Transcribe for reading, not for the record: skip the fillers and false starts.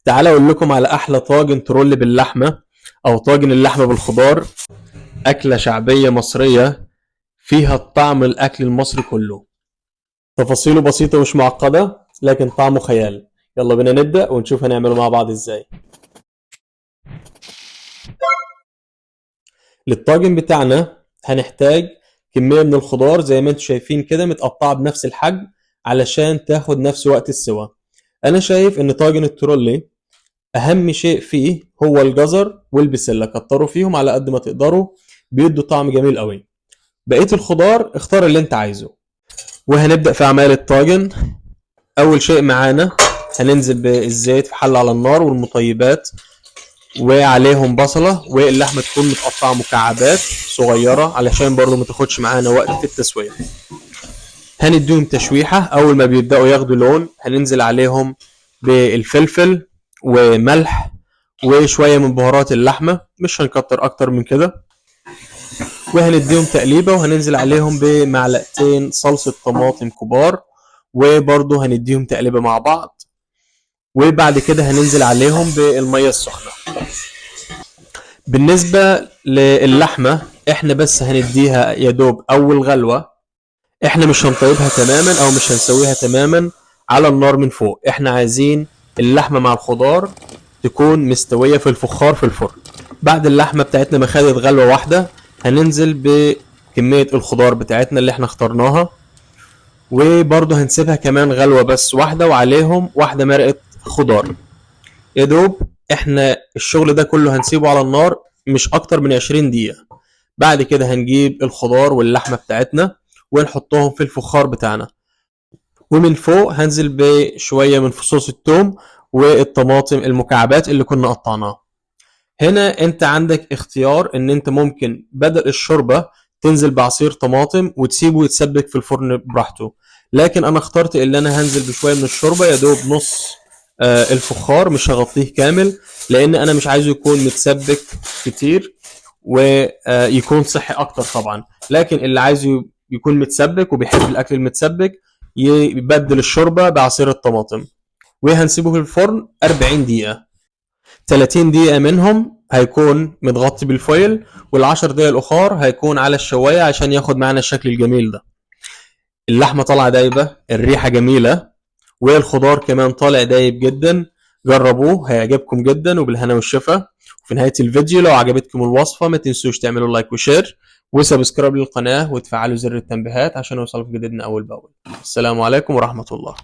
تعالى اقول لكم على احلى طاجن ترول باللحمه او طاجن اللحمه بالخضار. اكله شعبيه مصريه فيها طعم الاكل المصري كله. تفاصيله بسيطه ومش معقده لكن طعمه خيال. يلا بينا نبدا ونشوف هنعمله مع بعض ازاي. للطاجن بتاعنا هنحتاج كميه من الخضار زي ما انتم شايفين كده متقطعه بنفس الحجم علشان تاخد نفس وقت السوى. انا شايف ان طاجن الترولي اهم شيء فيه هو الجزر والبسله، كتروا فيهم على قد ما تقدروا، بيدوا طعم جميل قوي. بقيه الخضار اختار اللي انت عايزه. وهنبدا في اعمال الطاجن. اول شيء معانا هننزل بالزيت في حله على النار والمطيبات وعليهم بصله، واللحمه تكون متقطعه مكعبات صغيره علشان برضو ما تاخدش معانا وقت في التسويه. هنديهم تشويحه. اول ما بيبداوا ياخدوا لون هننزل عليهم بالفلفل وملح وشويه من بهارات اللحمه، مش هنكتر اكتر من كده. وهنديهم تقليبه وهننزل عليهم بمعلقتين صلصه طماطم كبار، وبرضه هنديهم تقليبه مع بعض. وبعد كده هننزل عليهم بالميه السخنه. بالنسبه للحمه احنا بس هنديها يا دوب اول غلوه، احنا مش هنطيبها تماما او مش هنسويها تماما على النار من فوق. احنا عايزين اللحمه مع الخضار تكون مستويه في الفخار في الفرن. بعد اللحمه بتاعتنا ما خدت غلوه واحده هننزل بكميه الخضار بتاعتنا اللي احنا اخترناها، وبرضه هنسيبها كمان غلوه بس واحده، وعليهم واحده مرقه خضار. يا دوب احنا الشغل ده كله هنسيبه على النار مش اكتر من 20 دقيقه. بعد كده هنجيب الخضار واللحمه بتاعتنا ونحطهم في الفخار بتاعنا، ومن فوق هنزل بشويه من فصوص الثوم والطماطم المكعبات اللي كنا قطعناها. هنا انت عندك اختيار ان انت ممكن بدل الشوربه تنزل بعصير طماطم وتسيبه يتسبك في الفرن براحته، لكن انا اخترت ان انا هنزل بشويه من الشوربه يا دوب نص الفخار، مش هغطيه كامل لان انا مش عايزه يكون متسبك كتير ويكون صحي اكتر طبعا. لكن اللي عايزه يكون متسبك وبيحب الاكل المتسبك يبدل الشوربه بعصير الطماطم. وهنسيبه في الفرن 40 دقيقه. 30 دقيقه منهم هيكون متغطي بالفويل، وال10 دقايق الاخر هيكون على الشوايه عشان ياخد معانا الشكل الجميل ده. اللحمه طالعه دايبه، الريحه جميله، والخضار كمان طالع دايب جدا. جربوه هيعجبكم جدا وبالهنا والشفا. وفي نهايه الفيديو لو عجبتكم الوصفه ما تنسوش تعملوا لايك وشير وسبسكرايب للقناه وتفعلوا زر التنبيهات عشان يوصلكم جديدنا اول باول. السلام عليكم ورحمه الله.